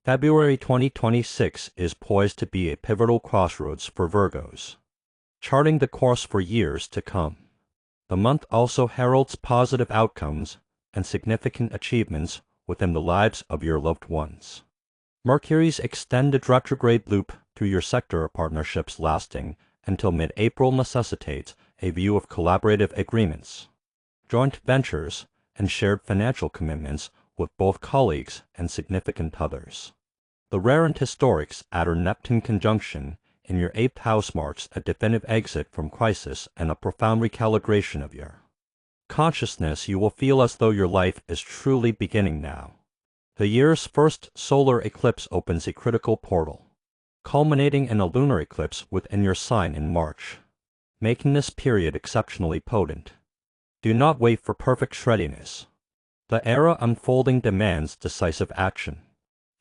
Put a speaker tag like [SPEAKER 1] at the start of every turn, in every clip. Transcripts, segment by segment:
[SPEAKER 1] February 2026 is poised to be a pivotal crossroads for Virgos, charting the course for years to come. The month also heralds positive outcomes and significant achievements within the lives of your loved ones. Mercury's extended retrograde loop through your sector of partnerships lasting until mid-April necessitates a view of collaborative agreements, joint ventures, and shared financial commitments with both colleagues and significant others. The rare and historic Saturn-Neptune conjunction in your 8th house marks a definitive exit from crisis and a profound recalibration of your consciousness. You will feel as though your life is truly beginning now. The year's first solar eclipse opens a critical portal, culminating in a lunar eclipse within your sign in March, making this period exceptionally potent. Do not wait for perfect readiness. The era unfolding demands decisive action.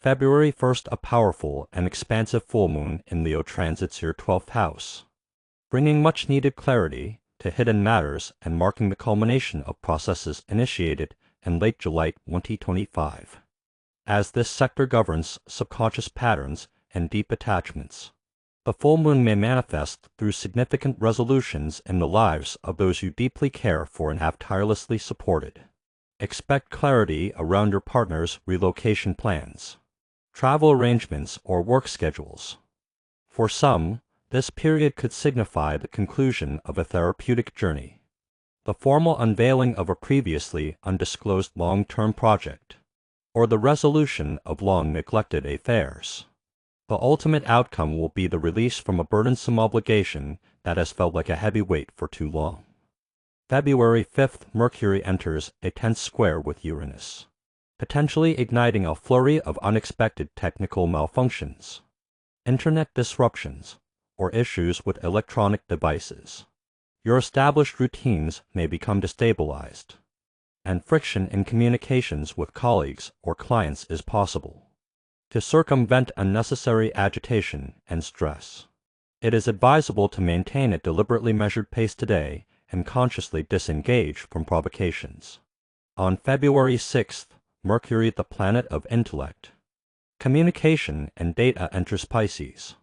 [SPEAKER 1] February 1st, a powerful and expansive full moon in Leo transits your 12th house, bringing much-needed clarity to hidden matters and marking the culmination of processes initiated in late July 2025. As this sector governs subconscious patterns and deep attachments, the full moon may manifest through significant resolutions in the lives of those you deeply care for and have tirelessly supported. Expect clarity around your partner's relocation plans, travel arrangements, or work schedules. For some, this period could signify the conclusion of a therapeutic journey, the formal unveiling of a previously undisclosed long-term project, or the resolution of long-neglected affairs. The ultimate outcome will be the release from a burdensome obligation that has felt like a heavy weight for too long. February 5th, Mercury enters a tense square with Uranus, potentially igniting a flurry of unexpected technical malfunctions, internet disruptions, or issues with electronic devices. Your established routines may become destabilized, and friction in communications with colleagues or clients is possible. To circumvent unnecessary agitation and stress, it is advisable to maintain a deliberately measured pace today and consciously disengage from provocations. On February 6th, Mercury, the planet of intellect, communication, and data, enters Pisces,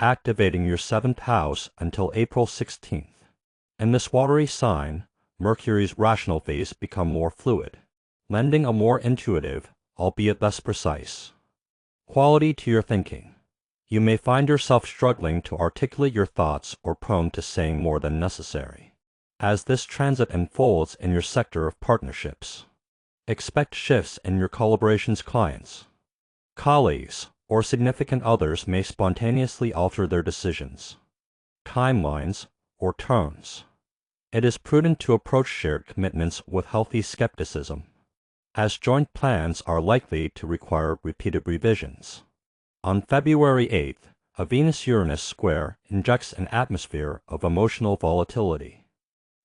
[SPEAKER 1] activating your 7th house until April 16th. In this watery sign, Mercury's rational phase becomes more fluid, lending a more intuitive, albeit less precise, quality to your thinking. You may find yourself struggling to articulate your thoughts or prone to saying more than necessary. As this transit unfolds in your sector of partnerships, expect shifts in your collaborations. Clients, colleagues, or significant others may spontaneously alter their decisions, timelines, or terms. It is prudent to approach shared commitments with healthy skepticism, as joint plans are likely to require repeated revisions. On February 8th, a Venus-Uranus square injects an atmosphere of emotional volatility.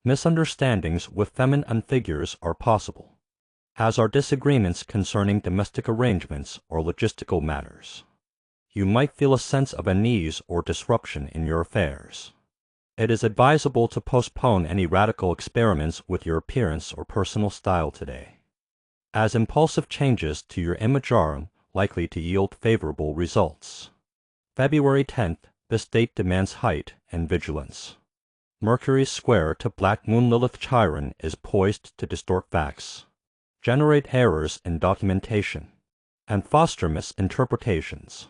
[SPEAKER 1] Misunderstandings with feminine figures are possible, as are disagreements concerning domestic arrangements or logistical matters. You might feel a sense of unease or disruption in your affairs. It is advisable to postpone any radical experiments with your appearance or personal style today, as impulsive changes to your image are likely to yield favorable results. February 10th, this date demands height and vigilance. Mercury's square to Black Moon Lilith Chiron is poised to distort facts, generate errors in documentation, and foster misinterpretations.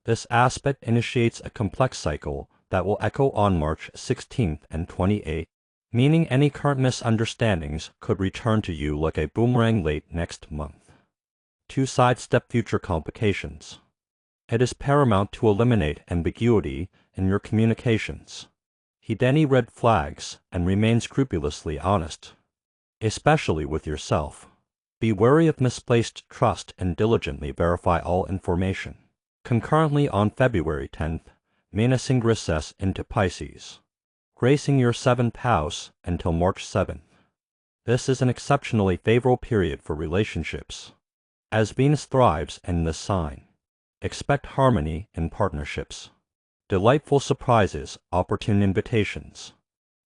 [SPEAKER 1] This aspect initiates a complex cycle that will echo on March 16th and 28th, meaning any current misunderstandings could return to you like a boomerang late next month. To sidestep future complications, it is paramount to eliminate ambiguity in your communications. Heed any red flags and remain scrupulously honest, especially with yourself. Be wary of misplaced trust and diligently verify all information. Concurrently on February 10th, Venus ingresses into Pisces, gracing your 7th house until March 7th. This is an exceptionally favorable period for relationships, as Venus thrives in this sign. Expect harmony in partnerships, delightful surprises, opportune invitations,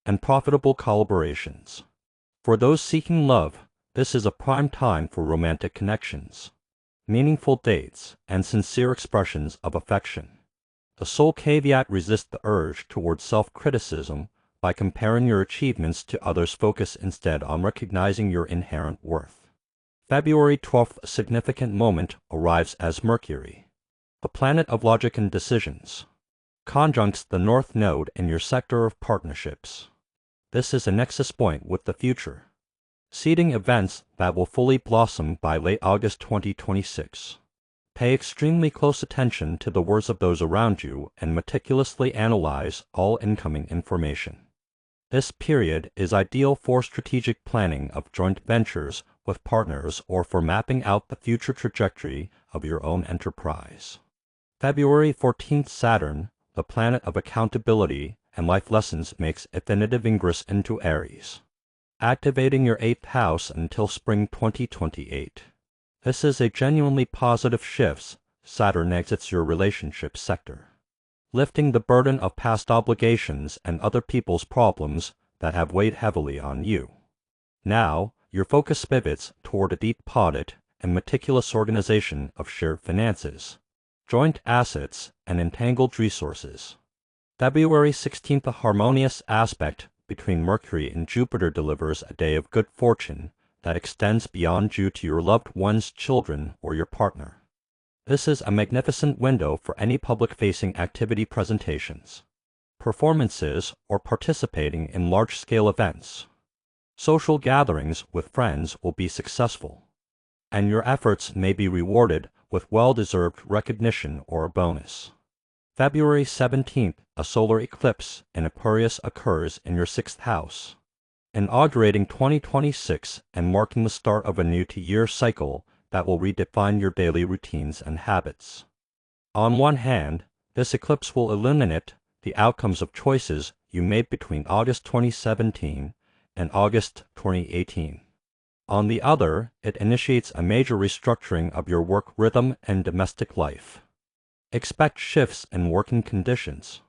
[SPEAKER 1] and profitable collaborations. For those seeking love, this is a prime time for romantic connections. meaningful dates, and sincere expressions of affection. The sole caveat: resist the urge towards self-criticism by comparing your achievements to others. Focus instead on recognizing your inherent worth. February 12th, a significant moment arrives as Mercury, the planet of logic and decisions, conjuncts the North Node in your sector of partnerships. This is a nexus point with the future, seeding events that will fully blossom by late August 2026. Pay extremely close attention to the words of those around you and meticulously analyze all incoming information. This period is ideal for strategic planning of joint ventures with partners or for mapping out the future trajectory of your own enterprise. February 14th, Saturn, the planet of accountability and life lessons, makes a definitive ingress into Aries, activating your 8th house until spring 2028. This is a genuinely positive shift. Saturn exits your relationship sector, lifting the burden of past obligations and other people's problems that have weighed heavily on you. Now, your focus pivots toward a deep audit and meticulous organization of shared finances, joint assets, and entangled resources. February 16th, a harmonious aspect between Mercury and Jupiter delivers a day of good fortune that extends beyond you to your loved ones, children, or your partner. This is a magnificent window for any public-facing activity, presentations, performances, or participating in large-scale events. Social gatherings with friends will be successful, and your efforts may be rewarded with well-deserved recognition or a bonus. February 17th, a solar eclipse in Aquarius occurs in your 6th house, inaugurating 2026 and marking the start of a new two-year cycle that will redefine your daily routines and habits. On one hand, this eclipse will illuminate the outcomes of choices you made between August 2017 and August 2018. On the other, it initiates a major restructuring of your work rhythm and domestic life. Expect shifts in working conditions,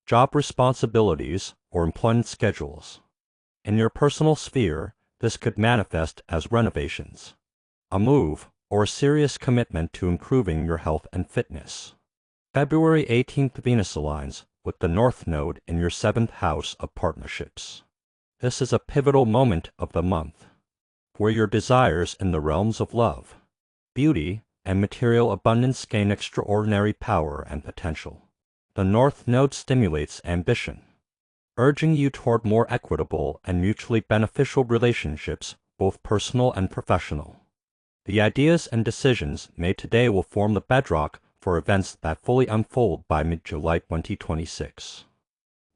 [SPEAKER 1] job responsibilities, or employment schedules. In your personal sphere, this could manifest as renovations, a move, or a serious commitment to improving your health and fitness. February 18th, Venus aligns with the North Node in your 7th house of partnerships. This is a pivotal moment of the month, where your desires in the realms of love, beauty, and material abundance gain extraordinary power and potential. The North Node stimulates ambition, urging you toward more equitable and mutually beneficial relationships, both personal and professional. The ideas and decisions made today will form the bedrock for events that fully unfold by mid-July 2026.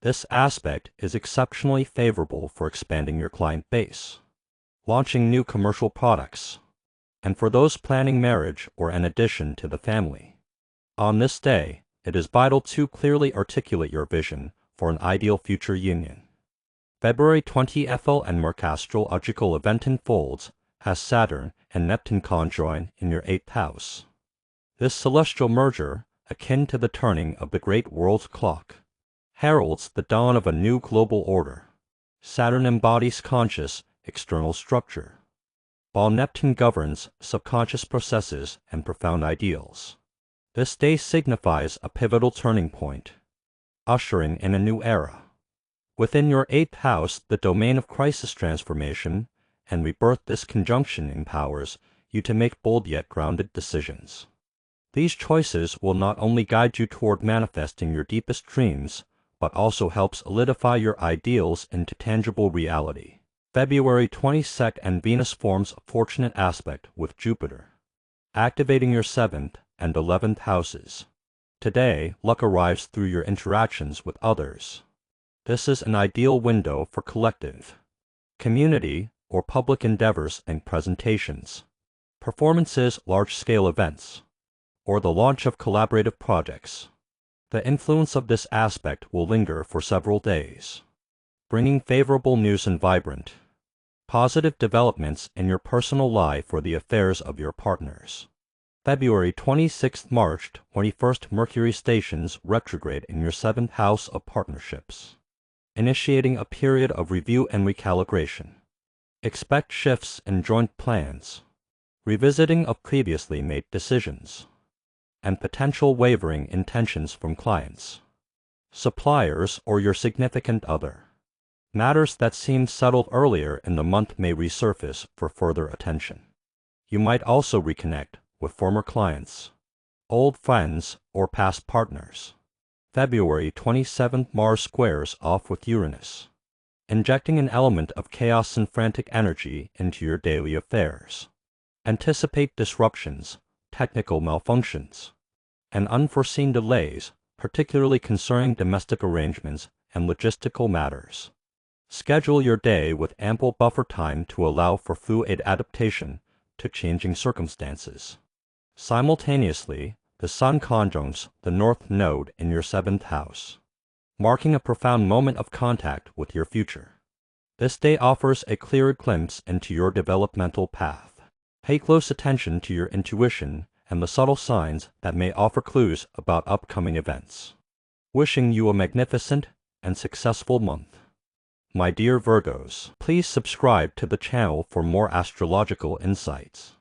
[SPEAKER 1] This aspect is exceptionally favorable for expanding your client base, launching new commercial products, and for those planning marriage or an addition to the family. On this day, it is vital to clearly articulate your vision for an ideal future union. February 20th, and Mercury astrological event unfolds as Saturn and Neptune conjoin in your 8th house. This celestial merger, akin to the turning of the great world's clock, heralds the dawn of a new global order. Saturn embodies conscious, external structure, while Neptune governs subconscious processes and profound ideals. This day signifies a pivotal turning point, ushering in a new era. Within your 8th house, the domain of crisis transformation and rebirth, this conjunction empowers you to make bold yet grounded decisions. These choices will not only guide you toward manifesting your deepest dreams, but also help solidify your ideals into tangible reality. February 22nd, and Venus forms a fortunate aspect with Jupiter, activating your 7th and 11th houses. Today, luck arrives through your interactions with others. This is an ideal window for collective, community, or public endeavors and presentations, performances, large-scale events, or the launch of collaborative projects. The influence of this aspect will linger for several days, bringing favorable news and vibrant, positive developments in your personal life or the affairs of your partners. February 26th, March 21st, Mercury stations retrograde in your 7th house of partnerships, initiating a period of review and recalibration. Expect shifts in joint plans, revisiting of previously made decisions, and potential wavering intentions from clients, suppliers, or your significant other. Matters that seemed settled earlier in the month may resurface for further attention. You might also reconnect with former clients, old friends, or past partners. February 27th, Mars squares off with Uranus, injecting an element of chaos and frantic energy into your daily affairs. Anticipate disruptions, technical malfunctions, and unforeseen delays, particularly concerning domestic arrangements and logistical matters. Schedule your day with ample buffer time to allow for fluid adaptation to changing circumstances. Simultaneously, the Sun conjuncts the North Node in your 7th house, marking a profound moment of contact with your future. This day offers a clearer glimpse into your developmental path. Pay close attention to your intuition and the subtle signs that may offer clues about upcoming events. Wishing you a magnificent and successful month. My dear Virgos, please subscribe to the channel for more astrological insights.